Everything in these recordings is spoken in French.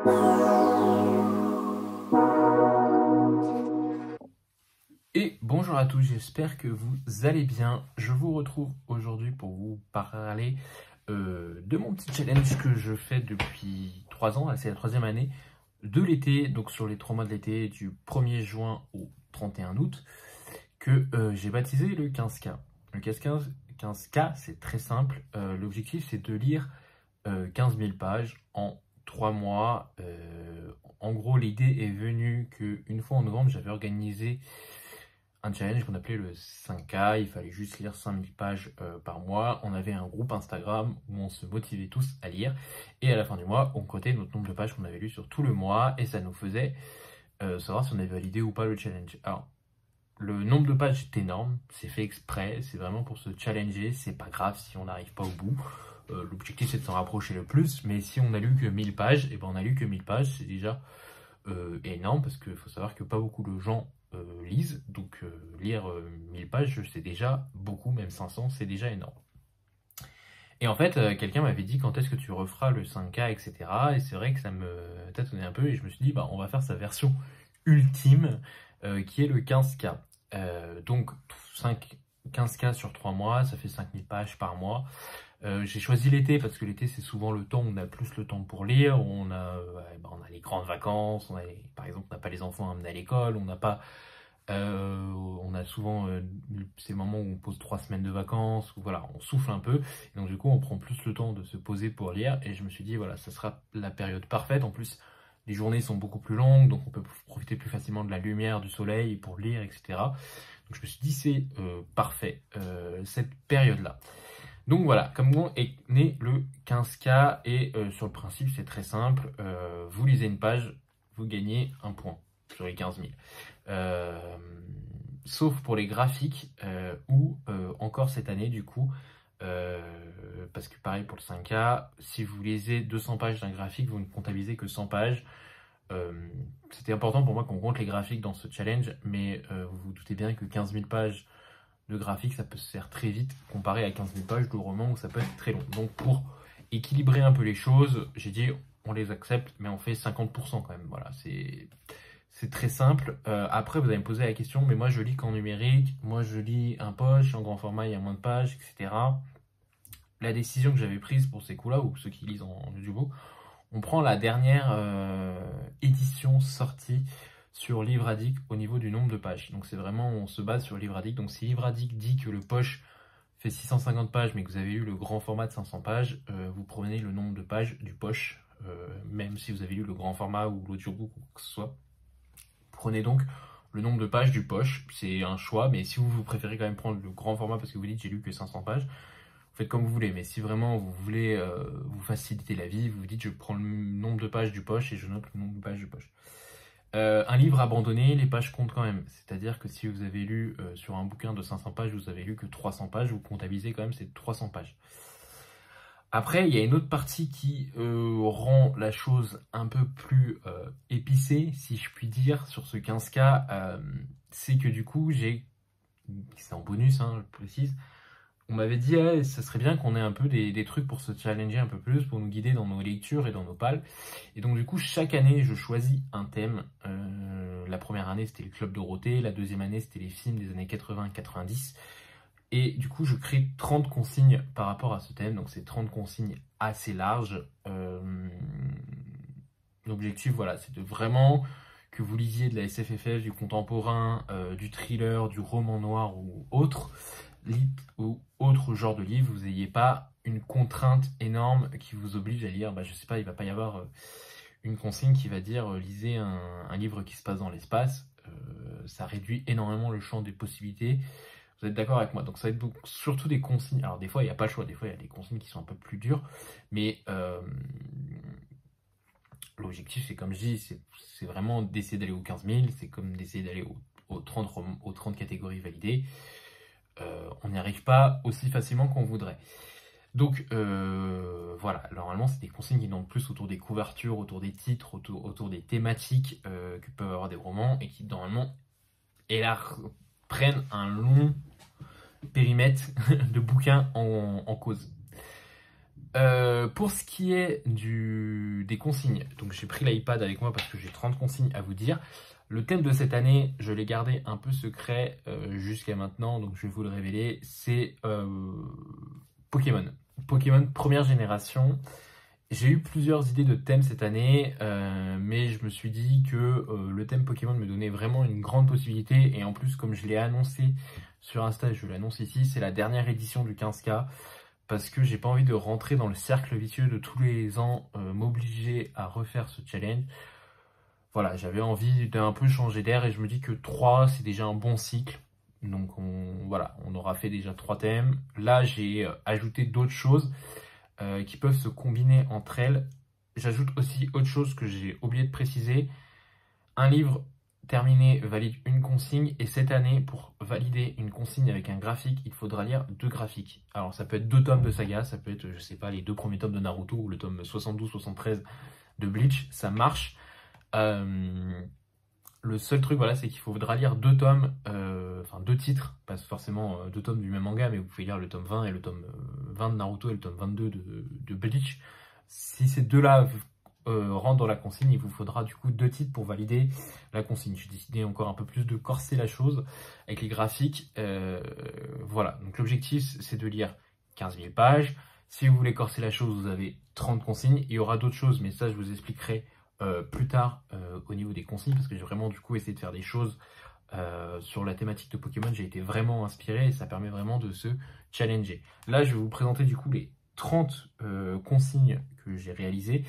Et bonjour à tous, j'espère que vous allez bien. Je vous retrouve aujourd'hui pour vous parler de mon petit challenge que je fais depuis 3 ans, c'est la 3e année de l'été, donc sur les 3 mois de l'été du 1er juin au 31 août, que j'ai baptisé le 15K. Le 15K, c'est très simple, l'objectif c'est de lire 15 000 pages en 3 mois. En gros, l'idée est venue qu'une fois en novembre, j'avais organisé un challenge qu'on appelait le 5K, il fallait juste lire 5000 pages par mois. On avait un groupe Instagram où on se motivait tous à lire, et à la fin du mois, on cotait notre nombre de pages qu'on avait lu sur tout le mois, et ça nous faisait savoir si on avait validé ou pas le challenge. Alors, le nombre de pages est énorme, c'est fait exprès, c'est vraiment pour se challenger, c'est pas grave si on n'arrive pas au bout. L'objectif c'est de s'en rapprocher le plus, mais si on n'a lu que 1000 pages, et ben on a lu que 1000 pages, c'est déjà énorme, parce qu'il faut savoir que pas beaucoup de gens lisent, donc lire 1000 pages c'est déjà beaucoup, même 500 c'est déjà énorme. Et en fait, quelqu'un m'avait dit quand est-ce que tu referas le 5K, etc. Et c'est vrai que ça me tâtonnait un peu, et je me suis dit, bah, on va faire sa version ultime, qui est le 15K. Donc 15K sur 3 mois, ça fait 5000 pages par mois. J'ai choisi l'été parce que l'été c'est souvent le temps où on a plus le temps pour lire, où on a les grandes vacances, par exemple on n'a pas les enfants à amener à l'école, on a souvent ces moments où on pose 3 semaines de vacances, où voilà, on souffle un peu, et donc du coup on prend plus le temps de se poser pour lire, et je me suis dit voilà, ça sera la période parfaite. En plus les journées sont beaucoup plus longues, donc on peut profiter plus facilement de la lumière du soleil pour lire, etc. Donc je me suis dit c'est parfait cette période-là. Donc voilà, comme on est né le 15K, et sur le principe c'est très simple, vous lisez une page, vous gagnez un point sur les 15 000. Sauf pour les graphiques, ou encore cette année du coup, parce que pareil pour le 5K, si vous lisez 200 pages d'un graphique, vous ne comptabilisez que 100 pages. C'était important pour moi qu'on compte les graphiques dans ce challenge, mais vous vous doutez bien que 15 000 pages de graphique, ça peut se faire très vite comparé à 15 000 pages de roman où ça peut être très long. Donc pour équilibrer un peu les choses, j'ai dit on les accepte, mais on fait 50% quand même. Voilà, c'est très simple. Après, vous allez me poser la question, mais moi je lis qu'en numérique, moi je lis un poche, en grand format il y a moins de pages, etc. La décision que j'avais prise pour ces coups-là, ou ceux qui lisent en audiobook, on prend la dernière édition sortie sur Livre Addict au niveau du nombre de pages. Donc c'est vraiment, on se base sur Livre Addict. Donc si Livre Addict dit que le poche fait 650 pages, mais que vous avez lu le grand format de 500 pages, vous prenez le nombre de pages du poche, même si vous avez lu le grand format ou l'audiobook ou quoi que ce soit. Prenez donc le nombre de pages du poche, c'est un choix, mais si vous préférez quand même prendre le grand format parce que vous dites j'ai lu que 500 pages, vous faites comme vous voulez. Mais si vraiment vous voulez vous faciliter la vie, vous dites je prends le nombre de pages du poche et je note le nombre de pages du poche. Un livre abandonné, les pages comptent quand même. C'est-à-dire que si vous avez lu sur un bouquin de 500 pages, vous avez lu que 300 pages, vous comptabilisez quand même ces 300 pages. Après, il y a une autre partie qui rend la chose un peu plus épicée, si je puis dire, sur ce 15K. C'est que du coup, c'est en bonus, hein, je précise, on m'avait dit ça serait bien qu'on ait un peu des trucs pour se challenger un peu plus, pour nous guider dans nos lectures et dans nos pales. Et donc du coup, chaque année, je choisis un thème. La première année, c'était le Club Dorothée. La deuxième année, c'était les films des années 80-90. Et du coup, je crée 30 consignes par rapport à ce thème. Donc c'est 30 consignes assez larges. L'objectif, voilà, c'est de vraiment que vous lisiez de la SFFF, du contemporain, du thriller, du roman noir ou autre genre de livre, vous n'ayez pas une contrainte énorme qui vous oblige à lire, je sais pas, il va pas y avoir une consigne qui va dire lisez un livre qui se passe dans l'espace. Ça réduit énormément le champ des possibilités. Vous êtes d'accord avec moi? Donc ça va être surtout des consignes. Alors des fois il n'y a pas le choix, des fois il y a des consignes qui sont un peu plus dures, mais l'objectif c'est, comme je dis, c'est vraiment d'essayer d'aller aux 15 000, c'est comme d'essayer d'aller aux 30 catégories validées. On n'y arrive pas aussi facilement qu'on voudrait. Donc voilà, normalement c'est des consignes qui demandent plus autour des couvertures, autour des titres, autour des thématiques que peuvent avoir des romans, et qui normalement prennent un long périmètre de bouquins en cause. Pour ce qui est des consignes, donc j'ai pris l'iPad avec moi parce que j'ai 30 consignes à vous dire. Le thème de cette année, je l'ai gardé un peu secret jusqu'à maintenant, donc je vais vous le révéler, c'est Pokémon. Pokémon première génération. J'ai eu plusieurs idées de thèmes cette année, mais je me suis dit que le thème Pokémon me donnait vraiment une grande possibilité. Et en plus, comme je l'ai annoncé sur Insta, et je l'annonce ici, c'est la dernière édition du 15K. Parce que j'ai pas envie de rentrer dans le cercle vicieux de tous les ans m'obliger à refaire ce challenge. Voilà, j'avais envie d'un peu changer d'air et je me dis que 3 c'est déjà un bon cycle. Donc voilà, on aura fait déjà 3 thèmes. Là, j'ai ajouté d'autres choses qui peuvent se combiner entre elles. J'ajoute aussi autre chose que j'ai oublié de préciser. Un livre terminé valide une consigne et cette année, pour valider une consigne avec un graphique, il faudra lire 2 graphiques. Alors ça peut être 2 tomes de saga, ça peut être, je sais pas, les 2 premiers tomes de Naruto ou le tome 72-73 de Bleach, ça marche. Le seul truc, voilà, c'est qu'il faudra lire 2 tomes, enfin 2 titres, pas forcément 2 tomes du même manga, mais vous pouvez lire le tome 20 et le tome 20 de Naruto et le tome 22 de Bleach. Si ces deux-là rentrent dans la consigne, il vous faudra du coup 2 titres pour valider la consigne. J'ai décidé encore un peu plus de corser la chose avec les graphiques. Voilà, donc l'objectif, c'est de lire 15 000 pages. Si vous voulez corser la chose, vous avez 30 consignes. Il y aura d'autres choses, mais ça, je vous expliquerai plus tard au niveau des consignes, parce que j'ai vraiment du coup essayé de faire des choses sur la thématique de Pokémon. J'ai été vraiment inspiré et ça permet vraiment de se challenger. Là, je vais vous présenter du coup les 30 consignes que j'ai réalisées.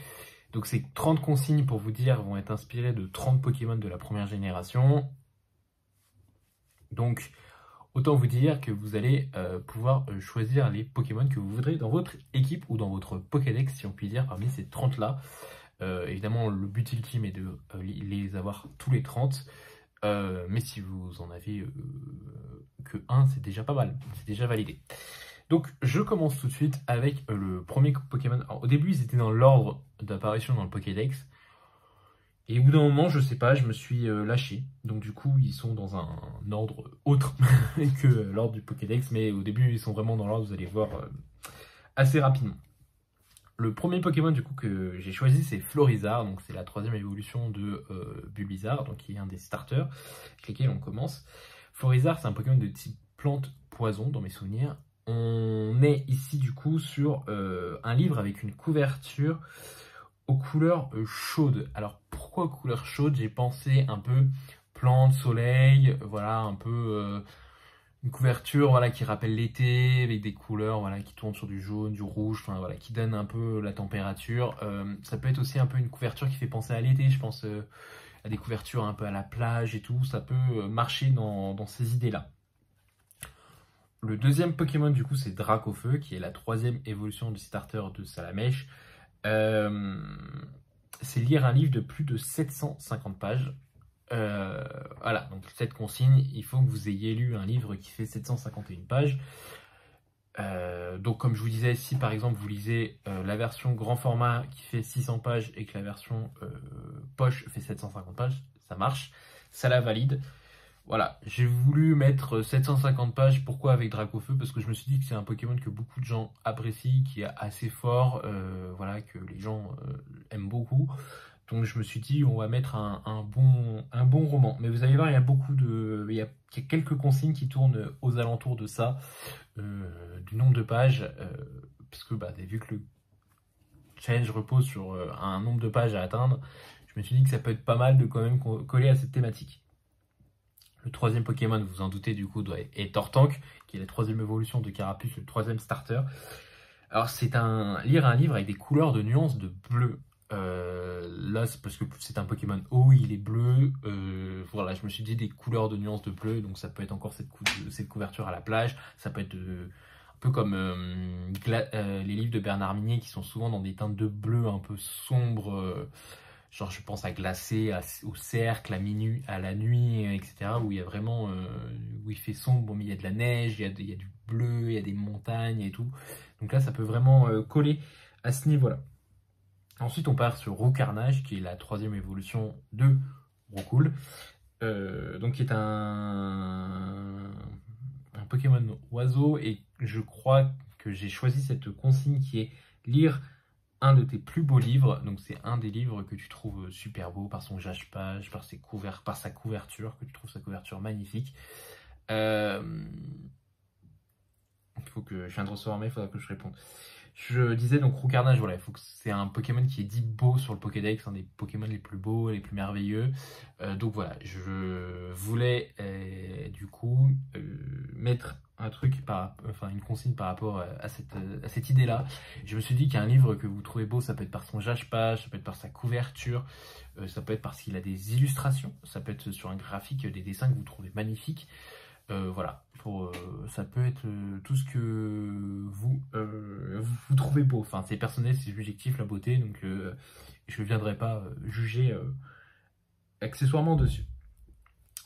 Donc ces 30 consignes, pour vous dire, vont être inspirées de 30 Pokémon de la première génération. Donc autant vous dire que vous allez pouvoir choisir les Pokémon que vous voudrez dans votre équipe ou dans votre Pokédex, si on peut dire, parmi ces 30 là. Évidemment, le but ultime est de les avoir tous les 30. Mais si vous en avez que un, c'est déjà pas mal. C'est déjà validé. Donc, je commence tout de suite avec le premier Pokémon. Alors, au début, ils étaient dans l'ordre d'apparition dans le Pokédex. Et au bout d'un moment, je sais pas, je me suis lâché. Donc, du coup, ils sont dans un ordre autre que l'ordre du Pokédex. Mais au début, ils sont vraiment dans l'ordre, vous allez voir assez rapidement. Le premier Pokémon du coup que j'ai choisi, c'est Florizarre, donc c'est la 3e évolution de Bulbizarre, donc qui est un des starters avec lesquels on commence. Florizarre, c'est un Pokémon de type plante poison dans mes souvenirs. On est ici du coup sur un livre avec une couverture aux couleurs chaudes. Alors pourquoi couleurs chaudes? J'ai pensé un peu plante, soleil, voilà, un peu une couverture, voilà, qui rappelle l'été, avec des couleurs, voilà, qui tournent sur du jaune, du rouge, enfin voilà, qui donne un peu la température. Ça peut être aussi un peu une couverture qui fait penser à l'été, je pense à des couvertures un peu à la plage et tout, ça peut marcher dans ces idées-là. Le deuxième Pokémon du coup c'est Dracofeu, qui est la 3e évolution du starter de Salamèche. C'est lire un livre de plus de 750 pages. Voilà, donc cette consigne, il faut que vous ayez lu un livre qui fait 751 pages. Donc comme je vous disais, si par exemple vous lisez la version grand format qui fait 600 pages et que la version poche fait 750 pages, ça marche, ça la valide. Voilà, j'ai voulu mettre 750 pages, pourquoi avec Dracofeu? Parce que je me suis dit que c'est un Pokémon que beaucoup de gens apprécient, qui est assez fort, voilà, que les gens aiment beaucoup. Donc je me suis dit, on va mettre un bon roman. Mais vous allez voir, il y a quelques consignes qui tournent aux alentours de ça, du nombre de pages, parce que bah, vu que le challenge repose sur un nombre de pages à atteindre, je me suis dit que ça peut être pas mal de quand même coller à cette thématique. Le 3e Pokémon, vous vous en doutez, du coup, est Tortank, qui est la 3e évolution de Carapuce, le 3e starter. Alors c'est lire un livre avec des couleurs de nuances de bleu. Là, c'est parce que c'est un Pokémon eau, il est bleu. Voilà, je me suis dit des couleurs de nuances de bleu, donc ça peut être encore cette couverture à la plage. Ça peut être un peu comme les livres de Bernard Minet qui sont souvent dans des teintes de bleu un peu sombres. Genre, je pense à Glacé, au Cercle, à la nuit, etc. Où il y a vraiment, où il fait sombre, mais il y a de la neige, il y a du bleu, il y a des montagnes et tout. Donc là, ça peut vraiment coller à ce niveau-là. Ensuite, on part sur Roucarnage, qui est la 3e évolution de Roucoule. Donc, qui est un Pokémon oiseau. Et je crois que j'ai choisi cette consigne qui est lire un de tes plus beaux livres. Donc c'est un des livres que tu trouves super beau par son jage-page, par sa couverture, que tu trouves sa couverture magnifique. Il faut que je viens de recevoir un mail, il faudra que je réponde. Je disais donc Roucarnage, voilà, c'est un Pokémon qui est dit beau sur le Pokédex, un des Pokémon les plus beaux, les plus merveilleux. Donc voilà, je voulais du coup mettre un truc, une consigne par rapport à cette idée-là. Je me suis dit qu'un livre que vous trouvez beau, ça peut être par son jage-page, ça peut être par sa couverture, ça peut être parce qu'il a des illustrations, ça peut être sur un graphique, des dessins que vous trouvez magnifiques. Voilà, ça peut être tout ce que vous trouvez beau. Enfin, c'est personnel, c'est subjectif la beauté, donc je ne viendrai pas juger accessoirement dessus.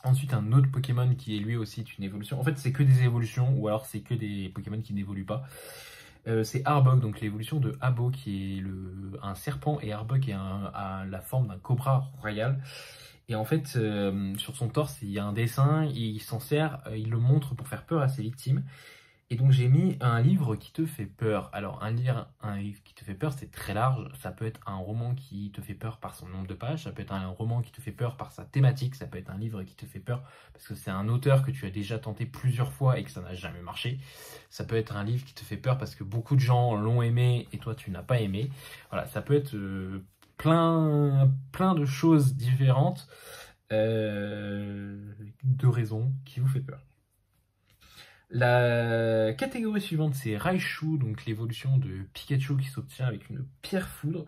Ensuite, un autre Pokémon qui est lui aussi une évolution. En fait, c'est que des évolutions, ou alors c'est que des Pokémon qui n'évoluent pas. C'est Arbok, donc l'évolution de Abo, qui est un serpent, et Arbok a la forme d'un cobra royal. Et en fait, sur son torse, il y a un dessin, et il s'en sert, il le montre pour faire peur à ses victimes. Et donc j'ai mis un livre qui te fait peur. Alors un livre qui te fait peur, c'est très large. Ça peut être un roman qui te fait peur par son nombre de pages, ça peut être un roman qui te fait peur par sa thématique, ça peut être un livre qui te fait peur parce que c'est un auteur que tu as déjà tenté plusieurs fois et que ça n'a jamais marché. Ça peut être un livre qui te fait peur parce que beaucoup de gens l'ont aimé et toi tu n'as pas aimé. Voilà, ça peut être plein de choses différentes, de raisons qui vous fait peur. La catégorie suivante, c'est Raichu, donc l'évolution de Pikachu qui s'obtient avec une pierre foudre.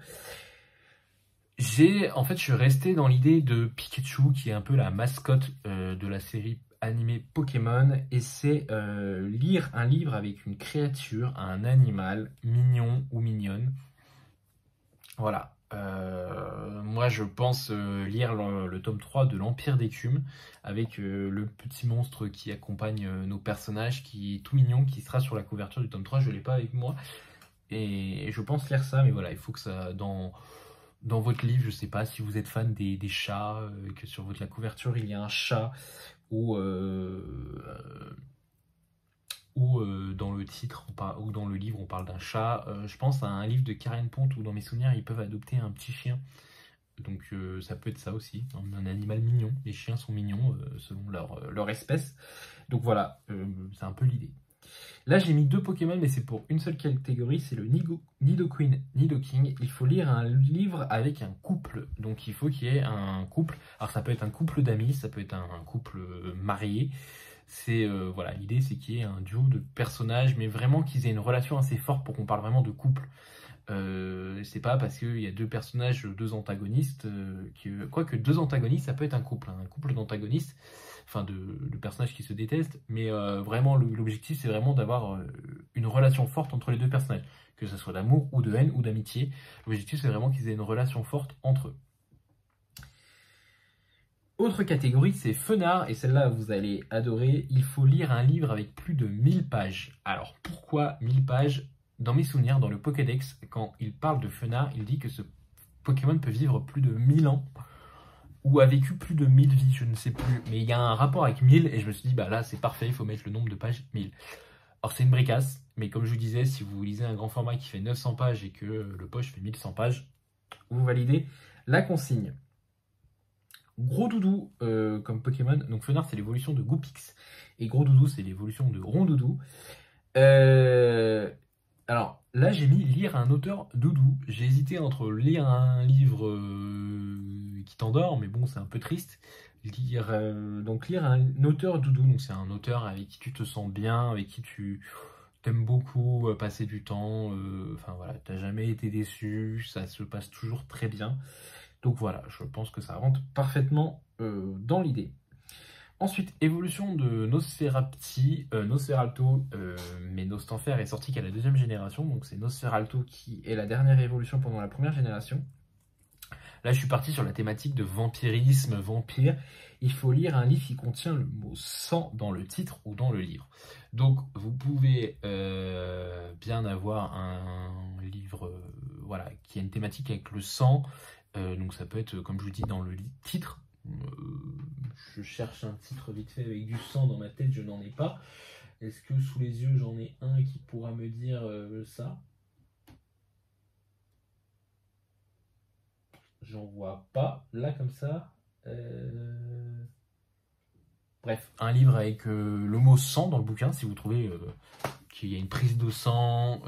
En fait, je suis resté dans l'idée de Pikachu, qui est un peu la mascotte de la série animée Pokémon, et c'est lire un livre avec une créature, un animal mignon ou mignonne. Voilà. Moi, je pense lire le tome 3 de l'Empire d'écume avec le petit monstre qui accompagne nos personnages, qui est tout mignon, qui sera sur la couverture du tome 3. Je ne l'ai pas avec moi. Et je pense lire ça, mais voilà, il faut que ça... Dans votre livre, je sais pas si vous êtes fan des chats, que sur la couverture il y a un chat, ou dans le titre ou dans le livre on parle d'un chat. Je pense à un livre de Karen Pont où dans mes souvenirs ils peuvent adopter un petit chien. Donc ça peut être ça aussi, un animal mignon. Les chiens sont mignons selon leur espèce. Donc voilà, c'est un peu l'idée. Là j'ai mis 2 Pokémon mais c'est pour une seule catégorie, c'est le Nidoqueen, Nidoking. Il faut lire un livre avec un couple, donc il faut qu'il y ait un couple. Alors ça peut être un couple d'amis, ça peut être un couple marié. Voilà, l'idée c'est qu'il y ait un duo de personnages, mais vraiment qu'ils aient une relation assez forte pour qu'on parle vraiment de couple. C'est pas parce qu'il y a 2 personnages, 2 antagonistes, quoique 2 antagonistes, ça peut être un couple d'antagonistes, enfin de personnages qui se détestent, mais vraiment l'objectif c'est vraiment d'avoir une relation forte entre les 2 personnages, que ce soit d'amour ou de haine ou d'amitié. L'objectif c'est vraiment qu'ils aient une relation forte entre eux. Autre catégorie, c'est Fenard, et celle-là vous allez adorer. Il faut lire un livre avec plus de 1000 pages. Alors pourquoi 1000 pages? Dans mes souvenirs, dans le Pokédex, quand il parle de Fenard, il dit que ce Pokémon peut vivre plus de 1000 ans, ou a vécu plus de 1000 vies, je ne sais plus. Mais il y a un rapport avec 1000, et je me suis dit, bah là c'est parfait, il faut mettre le nombre de pages 1000. Alors c'est une bricasse, mais comme je vous disais, si vous lisez un grand format qui fait 900 pages et que le poche fait 1100 pages, vous validez la consigne. Gros Doudou comme Pokémon, donc Fenard c'est l'évolution de Goupix, et Gros Doudou c'est l'évolution de Rondoudou. Alors là j'ai mis lire un auteur doudou. J'ai hésité entre lire un livre qui t'endort, mais bon c'est un peu triste. Lire un auteur doudou, donc c'est un auteur avec qui tu te sens bien, avec qui tu t'aimes beaucoup passer du temps, enfin voilà, t'as jamais été déçu, ça se passe toujours très bien. Donc voilà, je pense que ça rentre parfaitement dans l'idée. Ensuite, évolution de Nosferalto, mais Nostanfer est sorti qu'à la 2e génération, donc c'est Nosferalto qui est la dernière évolution pendant la 1re génération. Là, je suis parti sur la thématique de vampirisme, vampire. Il faut lire un livre qui contient le mot sang dans le titre ou dans le livre. Donc, vous pouvez bien avoir un livre voilà, qui a une thématique avec le sang. Donc, ça peut être, comme je vous dis, dans le titre. Je cherche un titre vite fait avec du sang dans ma tête, je n'en ai pas. Est-ce que sous les yeux, j'en ai un qui pourra me dire ça? j'en vois pas là comme ça. Bref, un livre avec le mot sang dans le bouquin, si vous trouvez qu'il y a une prise de sang,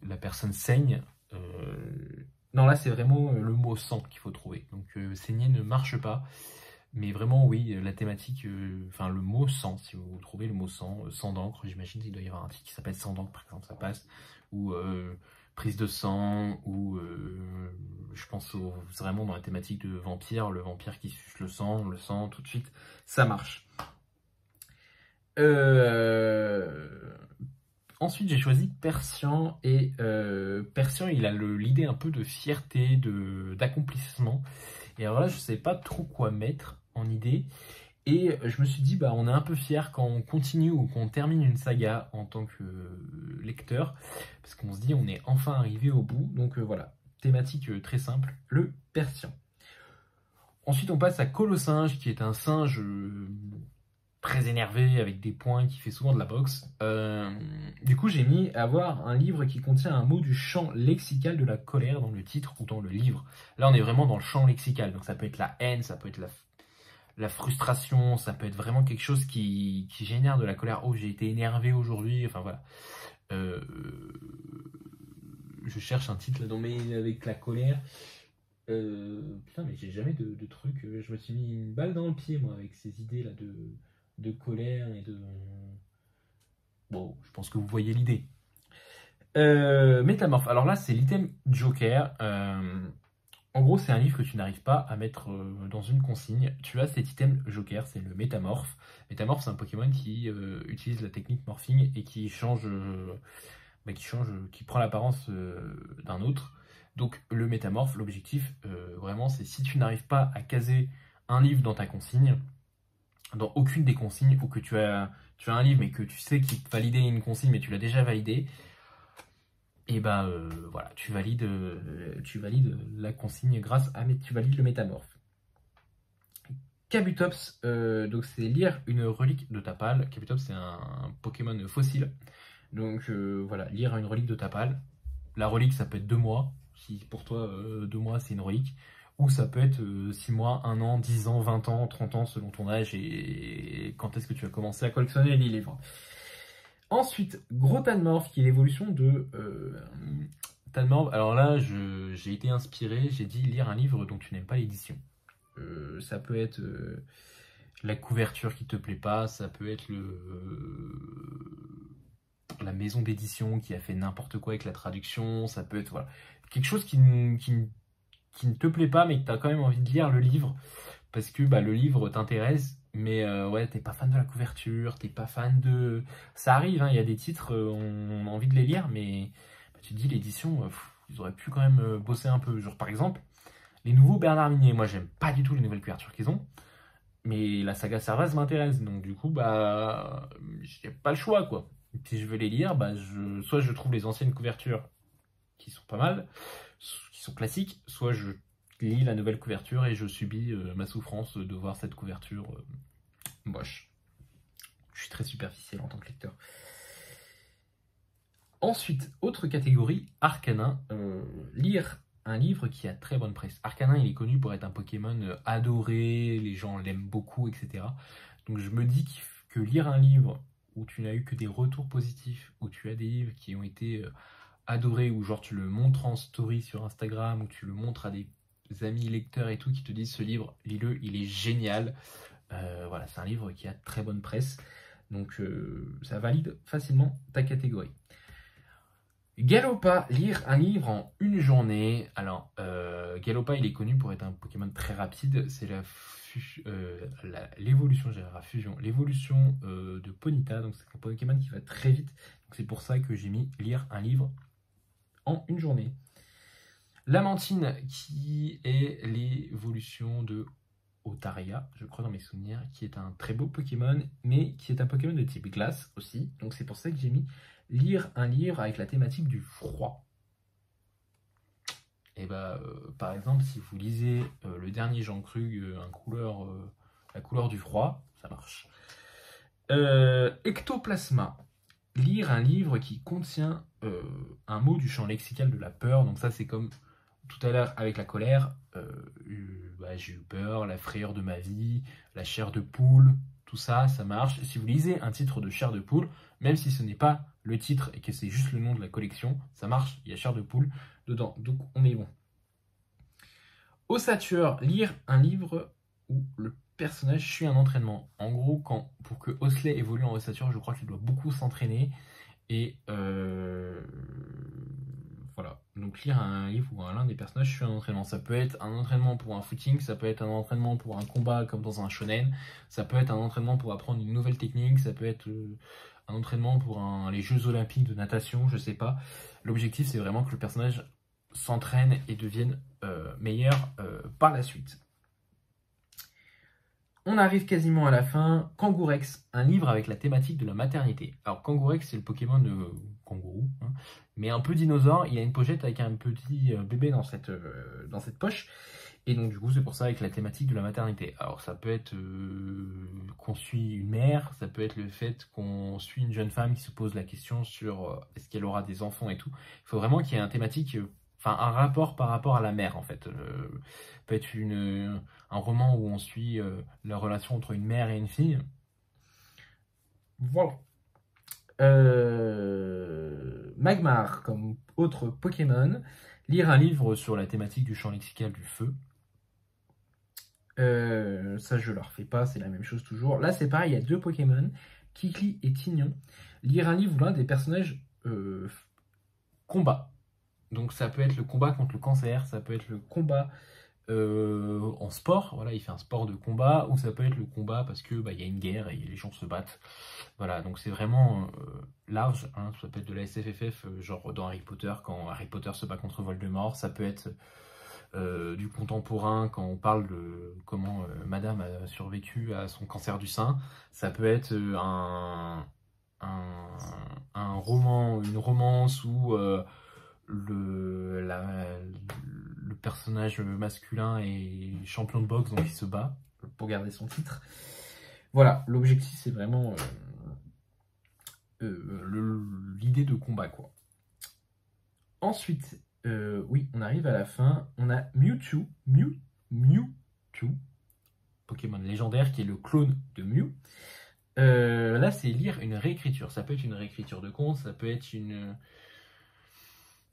la personne saigne. Non, là c'est vraiment le mot sang qu'il faut trouver. Donc saigner ne marche pas. Mais vraiment, oui, la thématique, enfin le mot sang, si vous trouvez le mot sang, sang d'encre, j'imagine qu'il doit y avoir un titre qui s'appelle sang d'encre, par exemple, ça passe. Ou prise de sang, ou je pense vraiment dans la thématique de vampire, le vampire qui suce le sang tout de suite, ça marche. Ensuite, j'ai choisi Persian, et Persian, il a l'idée un peu de fierté, d'accomplissement. Et alors là, je ne sais pas trop quoi mettre en idée. Et je me suis dit, bah, on est un peu fier quand on continue ou qu'on termine une saga en tant que lecteur. Parce qu'on se dit, on est enfin arrivé au bout. Donc voilà, thématique très simple, le Persian. Ensuite, on passe à Colossinge, qui est un singe très énervé, avec des poings, qui fait souvent de la boxe. Du coup, j'ai mis à voir un livre qui contient un mot du champ lexical de la colère dans le titre ou dans le livre. Là, on est vraiment dans le champ lexical, donc ça peut être la haine, ça peut être la frustration, ça peut être vraiment quelque chose qui génère de la colère. Oh, j'ai été énervé aujourd'hui, enfin voilà. Je cherche un titre là avec la colère. Putain, mais j'ai jamais de truc. Je me suis mis une balle dans le pied, moi, avec ces idées là de colère et de... Bon, je pense que vous voyez l'idée. Métamorphe. Alors là, c'est l'item Joker. En gros, c'est un livre que tu n'arrives pas à mettre dans une consigne. Tu as cet item Joker, c'est le Métamorphe. Métamorphe, c'est un Pokémon qui utilise la technique Morphing et qui qui prend l'apparence d'un autre. Donc le Métamorphe, l'objectif, vraiment, c'est si tu n'arrives pas à caser un livre dans ta consigne, dans aucune des consignes, ou que tu as un livre mais que tu sais qu'il validait une consigne mais tu l'as déjà validé, et ben voilà, tu valides la consigne grâce à tu valides le Métamorphe. Kabutops, donc c'est lire une relique de Tapal. Kabutops, c'est un Pokémon fossile. Donc voilà, lire une relique de Tapal. La relique, ça peut être 2 mois. Si pour toi, 2 mois, c'est une relique. Ou ça peut être 6 mois, 1 an, 10 ans, 20 ans, 30 ans, selon ton âge et quand est-ce que tu as commencé à collectionner les livres. Ensuite, Gros Tanmorph, qui est l'évolution de Tanmorph. Alors là, j'ai été inspiré, j'ai dit lire un livre dont tu n'aimes pas l'édition. Ça peut être la couverture qui te plaît pas, ça peut être la maison d'édition qui a fait n'importe quoi avec la traduction, ça peut être voilà, quelque chose qui ne te plaît pas mais que tu as quand même envie de lire le livre parce que bah, le livre t'intéresse, mais ouais, t'es pas fan de la couverture, t'es pas fan de... Ça arrive, hein, il y a des titres, on a envie de les lire, mais bah, tu te dis l'édition, ils auraient pu quand même bosser un peu. Genre par exemple, les nouveaux Bernard Minet, moi j'aime pas du tout les nouvelles couvertures qu'ils ont, mais la saga Servaz m'intéresse, donc du coup, bah, j'ai pas le choix, quoi. Et si je veux les lire, bah, soit je trouve les anciennes couvertures qui sont pas mal, qui sont classiques, soit je lis la nouvelle couverture et je subis ma souffrance de voir cette couverture moche. Je suis très superficiel en tant que lecteur. Ensuite, autre catégorie, Arcanin, lire un livre qui a très bonne presse. Arcanin, il est connu pour être un Pokémon adoré, les gens l'aiment beaucoup, etc. Donc je me dis que lire un livre où tu n'as eu que des retours positifs, où tu as des livres qui ont été adorés, ou genre tu le montres en story sur Instagram, ou tu le montres à des amis lecteurs et tout, qui te disent ce livre, lis-le, il est génial. Voilà, c'est un livre qui a très bonne presse. Donc ça valide facilement ta catégorie. Galopa, lire un livre en une journée. Alors, Galopa, il est connu pour être un Pokémon très rapide. C'est l'évolution, l'évolution de Ponyta. Donc, c'est un Pokémon qui va très vite. Donc, c'est pour ça que j'ai mis lire un livre en une journée. Lamantine, qui est l'évolution de Otaria, je crois dans mes souvenirs, qui est un très beau Pokémon, mais qui est un Pokémon de type glace aussi. Donc, c'est pour ça que j'ai mis lire un livre avec la thématique du froid. Et bah, par exemple, si vous lisez le dernier Jean Krug, la couleur du froid, ça marche. Ectoplasma, lire un livre qui contient un mot du champ lexical de la peur. Donc ça, c'est comme tout à l'heure avec la colère, j'ai eu peur, la frayeur de ma vie, la chair de poule, tout ça, ça marche. Si vous lisez un titre de chair de poule, même si ce n'est pas le titre et que c'est juste le nom de la collection, ça marche, il y a chair de poule dedans, donc on est bon. Ossature, lire un livre où le personnage suit un entraînement. En gros, pour que Osley évolue en ossature, je crois qu'il doit beaucoup s'entraîner. Et voilà. Donc lire un livre où l'un des personnages suit un entraînement. Ça peut être un entraînement pour un footing, ça peut être un entraînement pour un combat comme dans un shonen, ça peut être un entraînement pour apprendre une nouvelle technique, ça peut être un entraînement pour les Jeux Olympiques de natation, je sais pas. L'objectif, c'est vraiment que le personnage s'entraîne et devienne meilleur par la suite. On arrive quasiment à la fin. Kangourex, un livre avec la thématique de la maternité. Alors Kangourex, c'est le Pokémon de kangourou, hein, mais un peu dinosaure. Il y a une pochette avec un petit bébé dans cette poche. Et donc du coup, c'est pour ça avec la thématique de la maternité. Alors ça peut être qu'on suit une mère, ça peut être le fait qu'on suit une jeune femme qui se pose la question sur est-ce qu'elle aura des enfants et tout. Il faut vraiment qu'il y ait une thématique... un rapport par rapport à la mère, en fait. Peut être un roman où on suit la relation entre une mère et une fille. Voilà. Magmar, comme autre Pokémon. Lire un livre sur la thématique du champ lexical du feu. Ça, je ne leur fais pas, c'est la même chose toujours. Là, c'est pareil, il y a 2 Pokémon, Kikli et Tignon. Lire un livre où l'un des personnages combat. Donc ça peut être le combat contre le cancer, ça peut être le combat en sport, voilà, il fait un sport de combat, ou ça peut être le combat parce que y a une guerre et les gens se battent. Voilà, donc c'est vraiment large, hein. Ça peut être de la SFFF, genre dans Harry Potter, quand Harry Potter se bat contre Voldemort, ça peut être du contemporain quand on parle de comment Madame a survécu à son cancer du sein, ça peut être un roman, une romance où le personnage masculin est champion de boxe, donc il se bat pour garder son titre. Voilà, l'objectif c'est vraiment l'idée de combat, quoi. Ensuite, oui, on arrive à la fin. On a Mewtwo, Pokémon légendaire qui est le clone de Mew. Là, c'est lire une réécriture. Ça peut être une réécriture de conte, ça peut être une...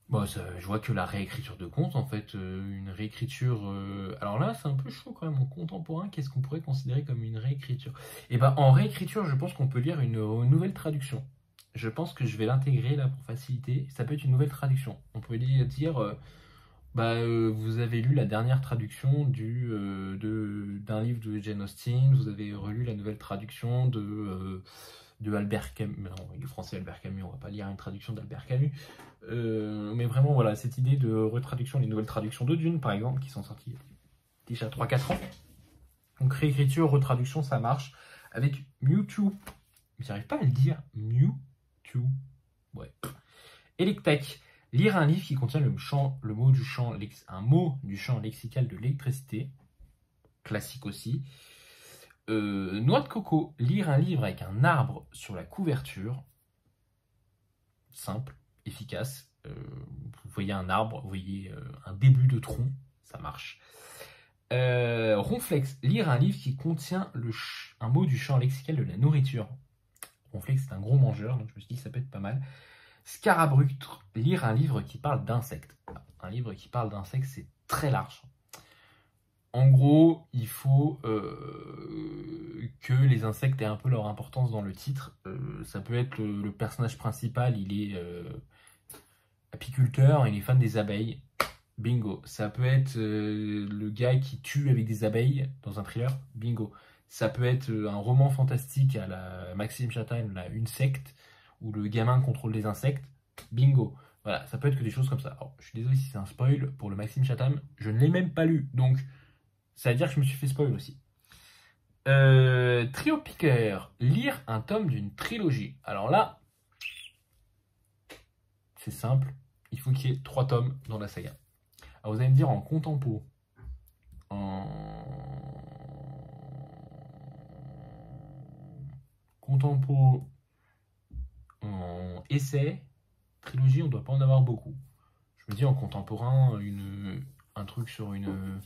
Bon, je vois que la réécriture de conte, en fait, une réécriture... Alors là, c'est un peu chaud quand même, en contemporain, qu'est-ce qu'on pourrait considérer comme une réécriture? Et en réécriture, je pense qu'on peut lire une nouvelle traduction. Je pense que je vais l'intégrer là pour faciliter. Ça peut être une nouvelle traduction. On peut dire, vous avez lu la dernière traduction d'un livre de Jane Austen, vous avez relu la nouvelle traduction de Albert Camus. Non, il est français Albert Camus, on va pas lire une traduction d'Albert Camus. Mais vraiment, voilà, cette idée de retraduction, les nouvelles traductions de Dune, par exemple, qui sont sorties déjà 3-4 ans. Donc réécriture, retraduction, ça marche. Avec Mewtwo, j'arrive pas à le dire, Mewtwo, ouais. Electek, lire un livre qui contient un mot du champ lexical de l'électricité, classique aussi. Noix de coco, lire un livre avec un arbre sur la couverture, simple, efficace. Vous voyez un arbre, vous voyez un début de tronc, ça marche. Ronflex, lire un livre qui contient un mot du champ lexical de la nourriture. Ronflex, c'est un gros mangeur, donc je me suis dit que ça peut être pas mal. Scarabrûtre, lire un livre qui parle d'insectes. Un livre qui parle d'insectes, c'est très large. En gros, il faut que les insectes aient un peu leur importance dans le titre. Ça peut être le personnage principal, il est apiculteur, il est fan des abeilles. Bingo. Ça peut être le gars qui tue avec des abeilles dans un thriller. Bingo. Ça peut être un roman fantastique à la Maxime Chatham, Une secte, où le gamin contrôle les insectes. Bingo. Voilà, ça peut être que des choses comme ça. Alors, je suis désolé si c'est un spoil pour le Maxime Chatham. Je ne l'ai même pas lu, donc ça veut dire que je me suis fait spoil aussi. Trio Piqueur, lire un tome d'une trilogie. Alors là, c'est simple. Il faut qu'il y ait 3 tomes dans la saga. Alors vous allez me dire en contempo, en essai, trilogie, on ne doit pas en avoir beaucoup. Je me dis en contemporain, un truc sur une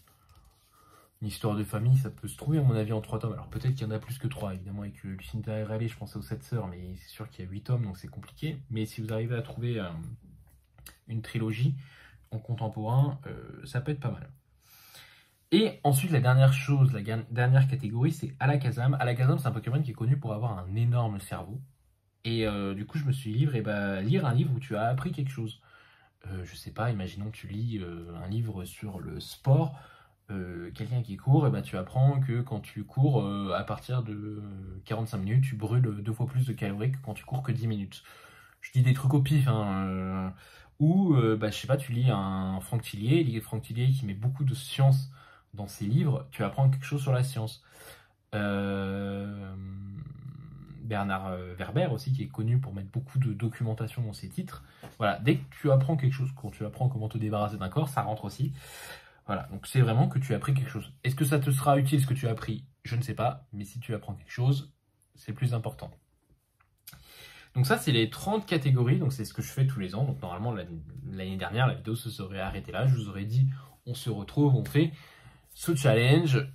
histoire de famille, ça peut se trouver à mon avis en 3 tomes. Alors peut-être qu'il y en a plus que 3, évidemment, avec Lucinda Raleigh, je pensais aux 7 sœurs, mais c'est sûr qu'il y a 8 tomes, donc c'est compliqué. Mais si vous arrivez à trouver une trilogie en contemporain, ça peut être pas mal. Et ensuite, la dernière chose, la dernière catégorie, c'est Alakazam. Alakazam, c'est un Pokémon qui est connu pour avoir un énorme cerveau. Et du coup, je me suis dit, lire un livre où tu as appris quelque chose. Je sais pas, imaginons que tu lis un livre sur le sport, quelqu'un qui court, et tu apprends que quand tu cours, à partir de 45 minutes, tu brûles 2 fois plus de calories que quand tu cours que 10 minutes. Je dis des trucs au pif, hein, ou, je sais pas, tu lis un Franck Tillier qui met beaucoup de science dans ses livres, tu apprends quelque chose sur la science. Bernard Werber aussi, qui est connu pour mettre beaucoup de documentation dans ses titres. Voilà, dès que tu apprends quelque chose, quand tu apprends comment te débarrasser d'un corps, ça rentre aussi. Voilà, donc c'est vraiment que tu as appris quelque chose. Est-ce que ça te sera utile ce que tu as appris? Je ne sais pas, mais si tu apprends quelque chose, c'est le plus important. Donc ça, c'est les 30 catégories, donc c'est ce que je fais tous les ans. Donc normalement, l'année dernière, la vidéo se serait arrêtée là. Je vous aurais dit, on se retrouve, on fait ce challenge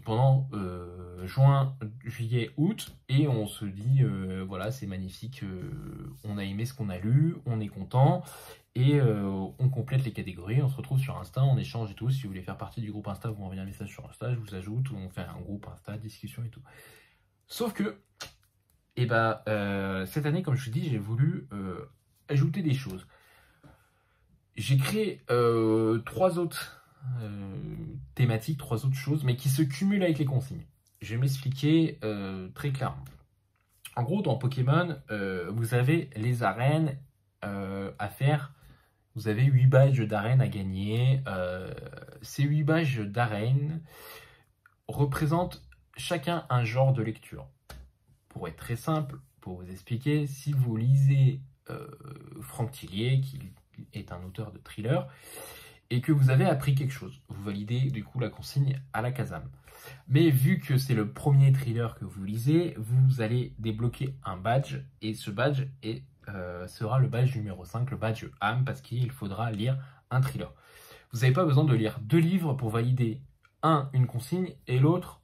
pendant juin, juillet, août, et on se dit, voilà, c'est magnifique, on a aimé ce qu'on a lu, on est content, et on complète les catégories, on se retrouve sur Insta, on échange et tout. Si vous voulez faire partie du groupe Insta, vous m'envoyez un message sur Insta, je vous ajoute, on fait un groupe Insta, discussion et tout. Sauf que, cette année, comme je vous dis, j'ai voulu ajouter des choses. J'ai créé 3 autres thématiques, 3 autres choses, mais qui se cumulent avec les consignes. Je vais m'expliquer très clairement. En gros, dans Pokémon, vous avez les arènes à faire. Vous avez 8 badges d'arène à gagner. Ces 8 badges d'arène représentent chacun un genre de lecture. Pour être très simple, pour vous expliquer, si vous lisez Franck Tillier, qui est un auteur de thriller, et que vous avez appris quelque chose, vous validez du coup la consigne Alakazam. Mais vu que c'est le premier thriller que vous lisez, vous allez débloquer un badge, et ce badge sera le badge numéro 5, le badge âme, parce qu'il faudra lire un thriller. Vous n'avez pas besoin de lire 2 livres pour valider une consigne et l'autre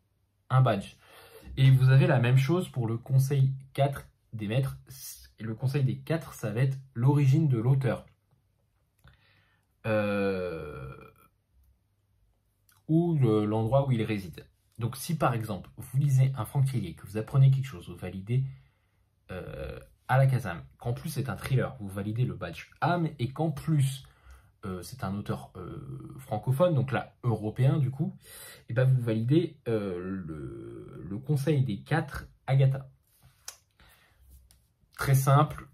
un badge. Et vous avez la même chose pour le conseil 4 des maîtres. Et le conseil des 4, ça va être l'origine de l'auteur. Ou l'endroit où il réside. Donc si par exemple, vous lisez un Franck Tillier, que vous apprenez quelque chose, vous validez Alakazam, qu'en plus c'est un thriller, vous validez le badge âme, et qu'en plus c'est un auteur francophone, donc là européen du coup, et vous validez le conseil des 4 Agatha. Très simple,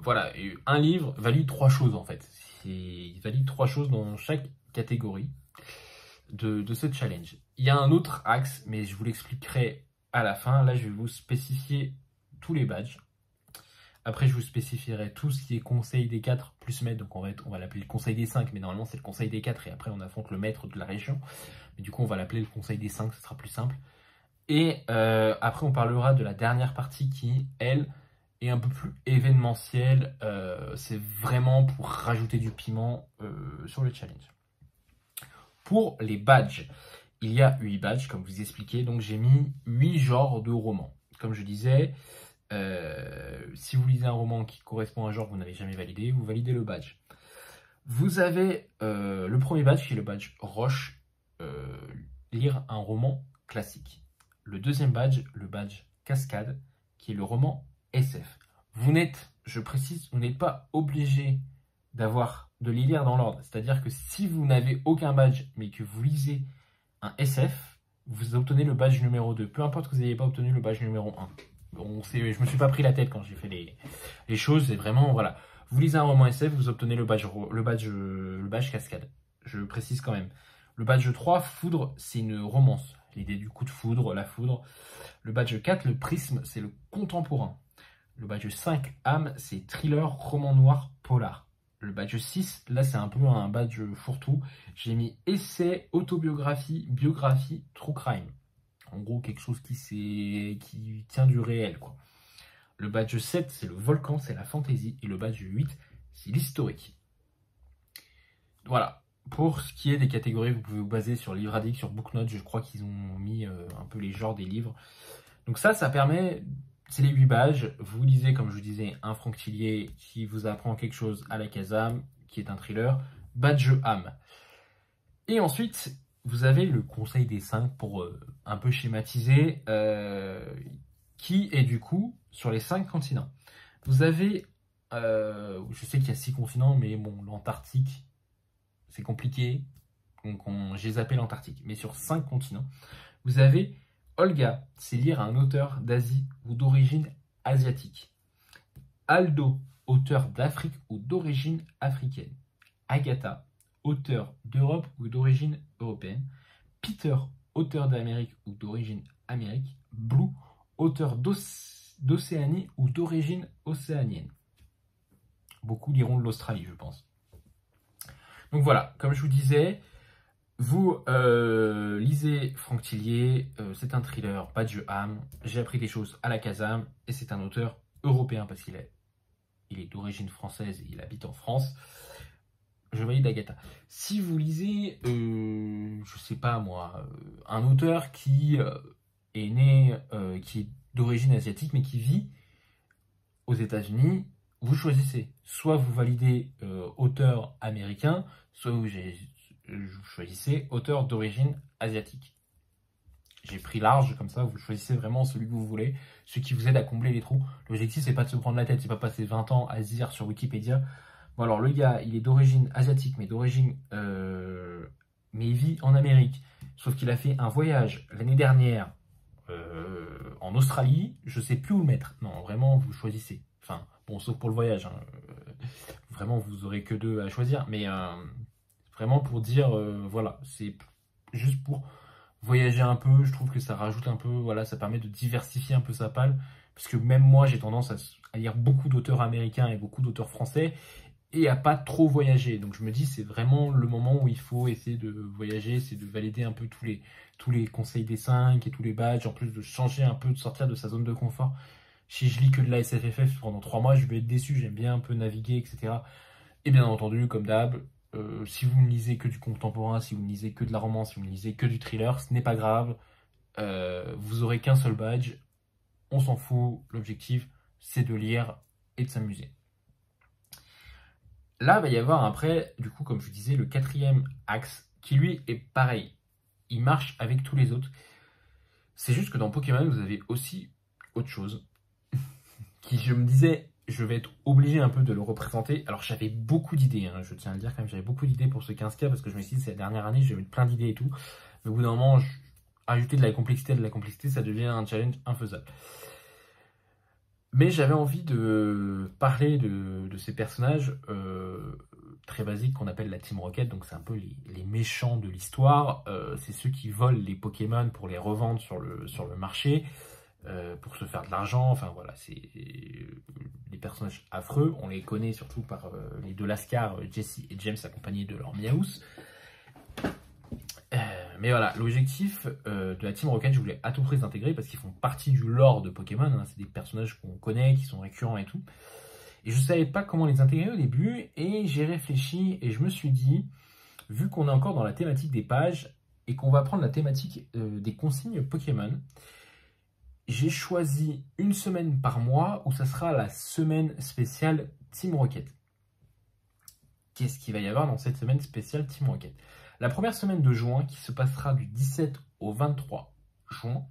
voilà, et un livre valide 3 choses en fait. Il valide 3 choses dans chaque catégorie de ce challenge. Il y a un autre axe, mais je vous l'expliquerai à la fin. Là, je vais vous spécifier tous les badges. Après, je vous spécifierai tout ce qui est conseil des 4 plus maître. Donc, on va l'appeler le conseil des 5, mais normalement, c'est le conseil des 4. Et après, on affronte le maître de la région. Mais du coup, on va l'appeler le conseil des 5, ce sera plus simple. Et après, on parlera de la dernière partie qui, elle, est un peu plus événementielle. C'est vraiment pour rajouter du piment sur le challenge. Pour les badges, il y a 8 badges, comme vous expliquez. Donc, j'ai mis 8 genres de romans. Comme je disais, si vous lisez un roman qui correspond à un genre que vous n'avez jamais validé, vous validez le badge. Vous avez le premier badge qui est le badge Roche, lire un roman classique. Le deuxième badge, le badge Cascade, qui est le roman SF. Vous n'êtes, je précise, vous n'êtes pas obligé de les lire dans l'ordre. C'est-à-dire que si vous n'avez aucun badge, mais que vous lisez un SF, vous obtenez le badge numéro 2. Peu importe que vous n'ayez pas obtenu le badge numéro 1. Bon, je me suis pas pris la tête quand j'ai fait les choses. C'est vraiment, voilà. Vous lisez un roman SF, vous obtenez le badge Cascade. Je précise quand même. Le badge 3, Foudre, c'est une romance. L'idée du coup de foudre, la foudre. Le badge 4, le prisme, c'est le contemporain. Le badge 5, âme, c'est thriller, roman noir, polar. Le badge 6, là c'est un peu un badge fourre-tout. J'ai mis essai, autobiographie, biographie, true crime. En gros, quelque chose qui tient du réel, quoi. Le badge 7, c'est le volcan, c'est la fantaisie. Et le badge 8, c'est l'historique. Voilà. Pour ce qui est des catégories, vous pouvez vous baser sur Livre Addict, sur Booknote. Je crois qu'ils ont mis un peu les genres des livres. Donc ça permet, c'est les 8 pages. Vous lisez, comme je vous disais, un Franck Thillier qui vous apprend quelque chose à la Kazam, qui est un thriller, Badge âme. Et ensuite, vous avez le conseil des 5 pour un peu schématiser, qui est du coup sur les 5 continents. Vous avez, je sais qu'il y a 6 continents, mais bon, l'Antarctique, c'est compliqué, donc j'ai zappé l'Antarctique. Mais sur 5 continents, vous avez Olga, c'est lire un auteur d'Asie ou d'origine asiatique. Aldo, auteur d'Afrique ou d'origine africaine. Agatha, auteur d'Europe ou d'origine européenne. Peter, auteur d'Amérique ou d'origine amérique. Blue, auteur d'Océanie ou d'origine océanienne. Beaucoup liront de l'Australie, je pense. Donc voilà, comme je vous disais, vous lisez Franck Thillier, c'est un thriller, Badge âme. J'ai appris des choses à la Kazam et c'est un auteur européen parce qu'il est d'origine française et il habite en France. Je valide Agatha. Si vous lisez, je sais pas moi, un auteur qui est né, qui est d'origine asiatique mais qui vit aux États-Unis, vous choisissez. Soit vous validez auteur américain, soit vous choisissez auteur d'origine asiatique. J'ai pris large, comme ça vous choisissez vraiment celui que vous voulez, celui qui vous aide à combler les trous. L'objectif c'est pas de se prendre la tête, c'est pas passer 20 ans à se dire sur Wikipédia, bon alors le gars il est d'origine asiatique mais mais il vit en Amérique, sauf qu'il a fait un voyage l'année dernière en Australie, je sais plus où le mettre. Non, vraiment vous choisissez. Enfin, bon, sauf pour le voyage, hein. Vraiment vous aurez que 2 à choisir, mais vraiment pour dire, voilà, c'est juste pour voyager un peu, je trouve que ça rajoute un peu, voilà, ça permet de diversifier un peu sa palle, parce que même moi j'ai tendance à lire beaucoup d'auteurs américains et beaucoup d'auteurs français, et à pas trop voyager, donc je me dis c'est vraiment le moment où il faut essayer de voyager, c'est de valider un peu tous les conseils des 5 et tous les badges, en plus de changer un peu, de sortir de sa zone de confort. Si je lis que de la SFFF pendant 3 mois, je vais être déçu, j'aime bien un peu naviguer, etc. Et bien entendu, comme d'hab, si vous ne lisez que du contemporain, si vous ne lisez que de la romance, si vous ne lisez que du thriller, ce n'est pas grave. Vous aurez qu'un seul badge. On s'en fout. L'objectif, c'est de lire et de s'amuser. Là, il va y avoir après, du coup, comme je vous disais, le 4e axe, qui lui est pareil. Il marche avec tous les autres. C'est juste que dans Pokémon, vous avez aussi autre chose. Qui, je me disais, je vais être obligé un peu de le représenter. Alors j'avais beaucoup d'idées, hein, je tiens à le dire quand même, j'avais beaucoup d'idées pour ce 15K parce que je me suis dit, c'est la dernière année, j'ai eu plein d'idées et tout. Mais au bout d'un moment, ajouter de la complexité, ça devient un challenge infaisable. Mais j'avais envie de parler de ces personnages très basiques qu'on appelle la Team Rocket. Donc c'est un peu les méchants de l'histoire. C'est ceux qui volent les Pokémon pour les revendre sur le marché. Pour se faire de l'argent, enfin voilà, c'est des personnages affreux, on les connaît surtout par les 2 Lascar, Jessie et James accompagnés de leur Miaus. Mais voilà, l'objectif de la Team Rocket, je voulais à tout prix les intégrer parce qu'ils font partie du lore de Pokémon, hein, c'est des personnages qu'on connaît, qui sont récurrents et tout. Et je savais pas comment les intégrer au début, et j'ai réfléchi et je me suis dit, vu qu'on est encore dans la thématique des pages et qu'on va prendre la thématique des consignes Pokémon, j'ai choisi une semaine par mois où ça sera la semaine spéciale Team Rocket. Qu'est-ce qu'il va y avoir dans cette semaine spéciale Team Rocket? La première semaine de juin, qui se passera du 17 au 23 juin,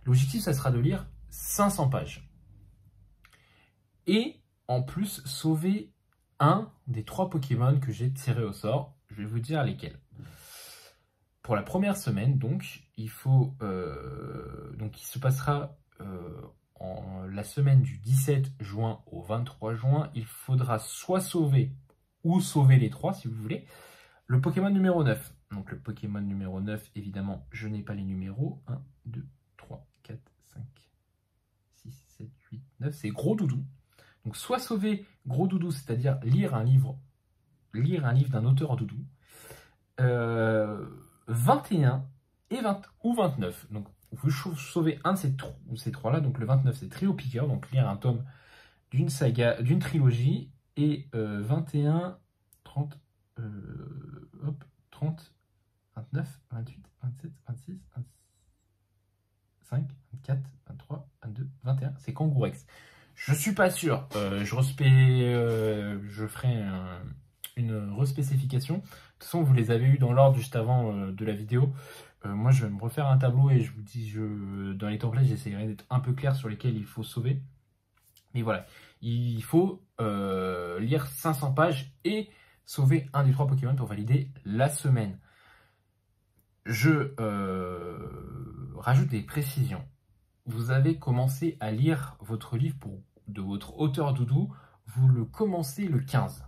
l'objectif, ça sera de lire 500 pages. Et en plus, sauver un des 3 Pokémon que j'ai tiré au sort. Je vais vous dire lesquels. Pour la première semaine, donc, il faut, donc, il se passera la semaine du 17 juin au 23 juin. Il faudra soit sauver ou sauver les 3, si vous voulez, le Pokémon numéro 9. Donc, le Pokémon numéro 9, évidemment, je n'ai pas les numéros. 1, 2, 3, 4, 5, 6, 7, 8, 9. C'est Gros Doudou. Donc, soit sauver Gros Doudou, c'est-à-dire lire un livre d'un auteur doudou. 21 et 20 ou 29. Donc, vous sauvez un de ces 3-là. Donc, le 29, c'est Trio Piqueur. Donc, lire un tome d'une saga, d'une trilogie. Et 21, 30, 30, 29, 28, 27, 26, 25, 24, 23, 22, 21. C'est Kangourex. Je suis pas sûr. Je ferai une respécification. De toute façon, vous les avez eu dans l'ordre juste avant de la vidéo. Moi, je vais me refaire un tableau et je vous dis, dans les templates, j'essaierai d'être un peu clair sur lesquels il faut sauver. Mais voilà, il faut lire 500 pages et sauver un des 3 Pokémon pour valider la semaine. Je rajoute des précisions. Vous avez commencé à lire votre livre de votre auteur doudou, vous le commencez le 15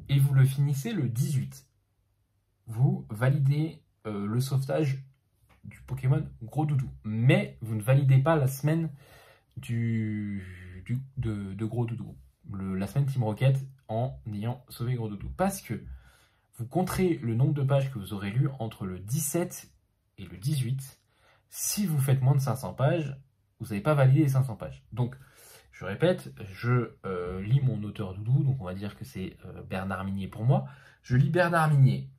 et vous le finissez le 18. Vous validez le sauvetage du Pokémon Gros Doudou, mais vous ne validez pas la semaine de Gros Doudou, la semaine Team Rocket, en ayant sauvé Gros Doudou, parce que vous compterez le nombre de pages que vous aurez lu entre le 17 et le 18. Si vous faites moins de 500 pages, vous n'avez pas validé les 500 pages. Donc, je répète, je lis mon auteur doudou, donc on va dire que c'est Bernard Minier pour moi. Je lis Bernard Minier.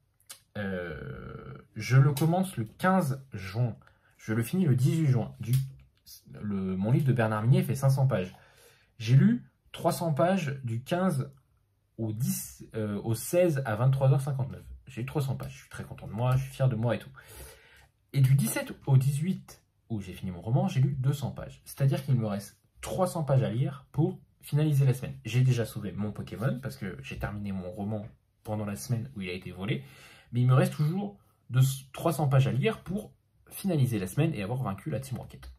Je le commence le 15 juin. Je le finis le 18 juin. Mon livre de Bernard Minier fait 500 pages. J'ai lu 300 pages du 15 au 16 à 23h59. J'ai eu 300 pages. Je suis très content de moi, je suis fier de moi et tout. Et du 17 au 18, où j'ai fini mon roman, j'ai lu 200 pages. C'est-à-dire qu'il me reste 300 pages à lire pour finaliser la semaine. J'ai déjà sauvé mon Pokémon, parce que j'ai terminé mon roman pendant la semaine où il a été volé. Mais il me reste toujours 300 pages à lire pour finaliser la semaine et avoir vaincu la Team Rocket.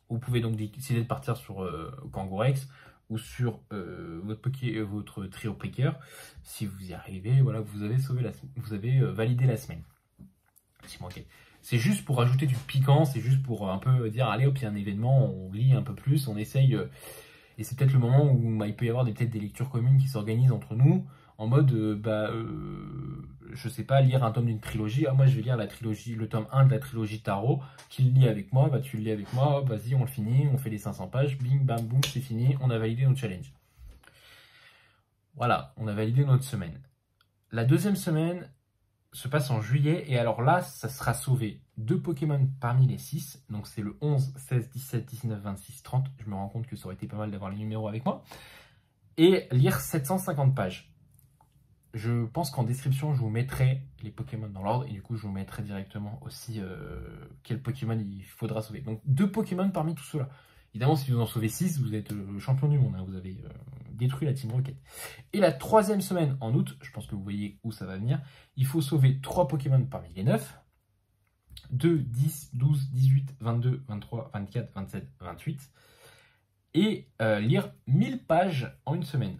Vous pouvez donc décider de partir sur Kangourex ou sur votre trio picker. Si vous y arrivez, voilà, vous avez validé la semaine. Team Rocket. C'est juste pour ajouter du piquant, c'est juste pour un peu dire, allez hop, il y a un événement, on lit un peu plus, on essaye. Et c'est peut-être le moment où il peut y avoir peut-être des lectures communes qui s'organisent entre nous, en mode, je sais pas, lire un tome d'une trilogie. Ah, moi, je vais lire le tome 1 de la trilogie Tarot. Qui le lit avec moi? Bah, tu le lis avec moi. Vas-y, on le finit. On fait les 500 pages. Bing, bam, boum, c'est fini. On a validé notre challenge. Voilà, on a validé notre semaine. La deuxième semaine se passe en juillet. Et alors là, ça sera sauvé 2 Pokémon parmi les 6. Donc, c'est le 11, 16, 17, 19, 26, 30. Je me rends compte que ça aurait été pas mal d'avoir les numéros avec moi. Et lire 750 pages. Je pense qu'en description, je vous mettrai les Pokémon dans l'ordre. Et du coup, je vous mettrai directement aussi quel Pokémon il faudra sauver. Donc, 2 Pokémon parmi tout cela. Évidemment, si vous en sauvez 6, vous êtes le champion du monde. Hein. Vous avez détruit la Team Rocket. Et la 3e semaine, en août, je pense que vous voyez où ça va venir, il faut sauver 3 Pokémon parmi les 9. 2, 10, 12, 18, 22, 23, 24, 27, 28. Et lire 1000 pages en une semaine.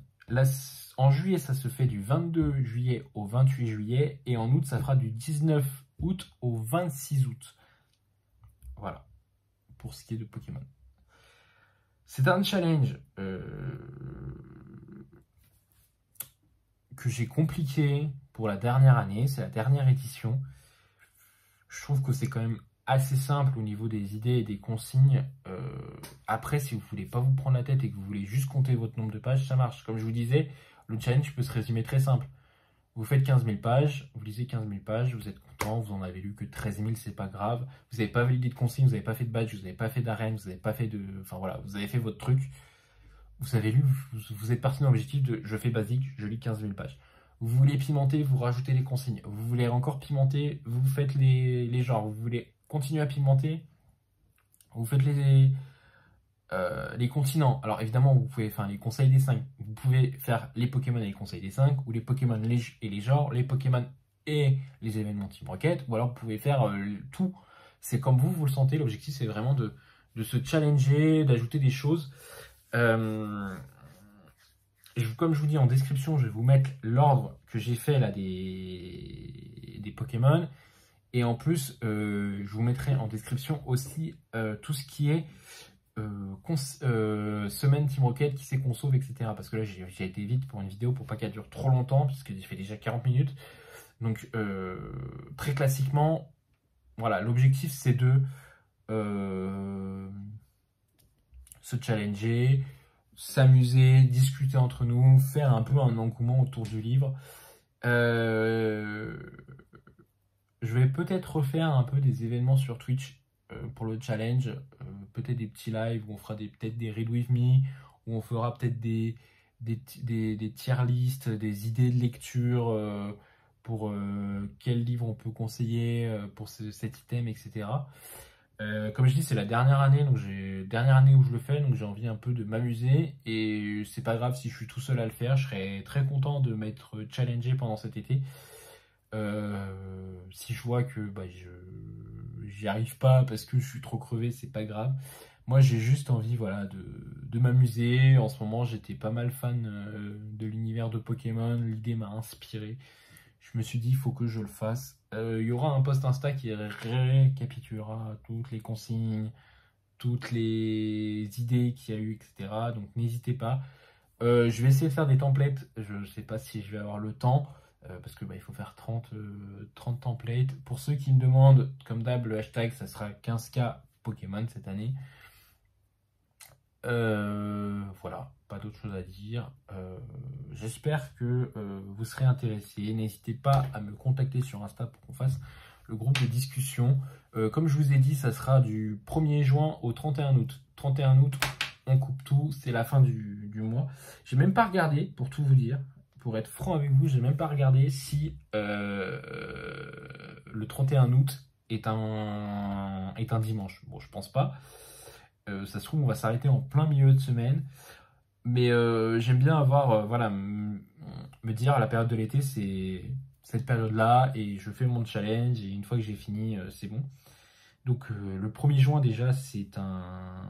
En juillet, ça se fait du 22 juillet au 28 juillet. Et en août, ça fera du 19 août au 26 août. Voilà. Pour ce qui est de Pokémon. C'est un challenge que j'ai compliqué pour la dernière année. C'est la dernière édition. Je trouve que c'est quand même assez simple au niveau des idées et des consignes. Après, si vous ne voulez pas vous prendre la tête et que vous voulez juste compter votre nombre de pages, ça marche. Comme je vous disais, le challenge peut se résumer très simple. Vous faites 15 000 pages, vous lisez 15 000 pages, vous êtes content, vous en avez lu que 13 000, c'est pas grave. Vous n'avez pas validé de consignes, vous n'avez pas fait de badge, vous n'avez pas fait d'arène, vous n'avez pas fait de... Enfin voilà, vous avez fait votre truc. Vous avez lu, vous êtes parti dans l'objectif de je fais basique, je lis 15 000 pages. Vous voulez pimenter, vous rajoutez les consignes. Vous voulez encore pimenter, vous faites les genres. Vous voulez continuer à pimenter, vous faites les continents. Alors évidemment, vous pouvez faire les conseils des 5. Vous pouvez faire les Pokémon et les conseils des 5, ou les Pokémon et les genres, les Pokémon et les événements Team Rocket, ou alors vous pouvez faire tout. C'est comme vous le sentez. L'objectif, c'est vraiment de se challenger, d'ajouter des choses. Comme je vous dis en description, je vais vous mettre l'ordre que j'ai fait là des Pokémon. Et en plus, je vous mettrai en description aussi tout ce qui est semaine Team Rocket, qui c'est qu'on sauve, etc. Parce que là, j'ai été vite pour une vidéo pour pas qu'elle dure trop longtemps, puisque j'ai fait déjà 40 minutes. Donc, très classiquement, voilà, l'objectif, c'est de se challenger, s'amuser, discuter entre nous, faire un peu un engouement autour du livre. Je vais peut-être refaire un peu des événements sur Twitch pour le challenge. Peut-être des petits lives où on fera peut-être des read with me, où on fera peut-être des tier lists, des idées de lecture pour quel livre on peut conseiller pour cet item, etc. Comme je dis, c'est la dernière année, donc dernière année où je le fais, donc j'ai envie un peu de m'amuser et c'est pas grave si je suis tout seul à le faire. Je serais très content de m'être challengé pendant cet été. Si je vois que bah, j'y arrive pas parce que je suis trop crevé, c'est pas grave. Moi, j'ai juste envie, voilà, de m'amuser. En ce moment, j'étais pas mal fan de l'univers de Pokémon. L'idée m'a inspiré. Je me suis dit, il faut que je le fasse. Il y aura un post Insta qui récapitulera toutes les consignes, toutes les idées qu'il y a eu, etc. Donc n'hésitez pas. Je vais essayer de faire des templates. Je ne sais pas si je vais avoir le temps. Parce que bah, il faut faire 30 templates. Pour ceux qui me demandent, comme d'hab, le hashtag, ça sera 15K Pokémon cette année. Voilà, pas d'autre chose à dire. J'espère que vous serez intéressés. N'hésitez pas à me contacter sur Insta pour qu'on fasse le groupe de discussion. Comme je vous ai dit, ça sera du 1er juin au 31 août. 31 août, on coupe tout, c'est la fin du mois. J'ai même pas regardé, pour tout vous dire. Pour être franc avec vous, j'ai même pas regardé si le 31 août est un dimanche. Bon, je pense pas. Ça se trouve, on va s'arrêter en plein milieu de semaine. Mais j'aime bien avoir, voilà, me dire la période de l'été, c'est cette période-là, et je fais mon challenge, et une fois que j'ai fini, c'est bon. Donc le 1er juin, déjà, c'est un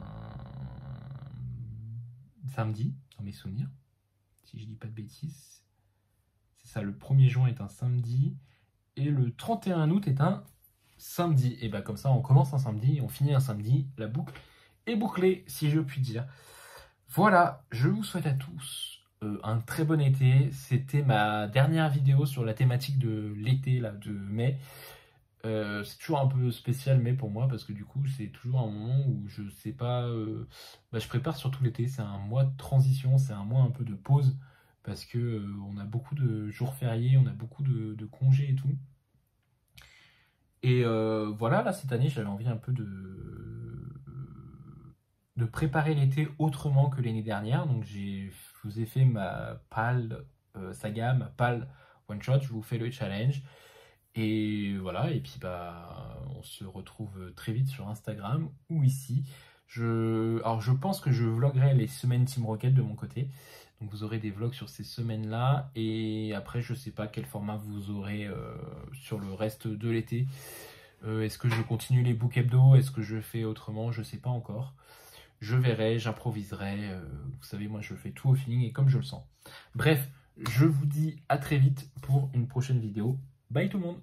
samedi, dans mes souvenirs, si je dis pas de bêtises. C'est ça, le 1er juin est un samedi, et le 31 août est un samedi. Et bah comme ça, on commence un samedi, on finit un samedi, la boucle est bouclée, si je puis dire. Voilà, je vous souhaite à tous un très bon été. C'était ma dernière vidéo sur la thématique de l'été, là, de mai. C'est toujours un peu spécial, mais pour moi, parce que du coup, c'est toujours un moment où je sais pas... bah, je prépare surtout l'été, c'est un mois de transition, c'est un mois un peu de pause, parce que on a beaucoup de jours fériés, on a beaucoup de congés et tout. Et voilà, là, cette année, j'avais envie un peu de préparer l'été autrement que l'année dernière. Donc, je vous ai fait ma PAL saga, ma PAL one shot. Je vous fais le challenge. Et voilà, et puis bah, on se retrouve très vite sur Instagram ou ici. Alors, je pense que je vloguerai les semaines Team Rocket de mon côté. Donc, vous aurez des vlogs sur ces semaines-là. Et après, je sais pas quel format vous aurez sur le reste de l'été. Est-ce que je continue les book hebdo? Est-ce que je fais autrement? Je sais pas encore. Je verrai, j'improviserai. Vous savez, moi, je fais tout au feeling et comme je le sens. Bref, je vous dis à très vite pour une prochaine vidéo. Bye tout le monde!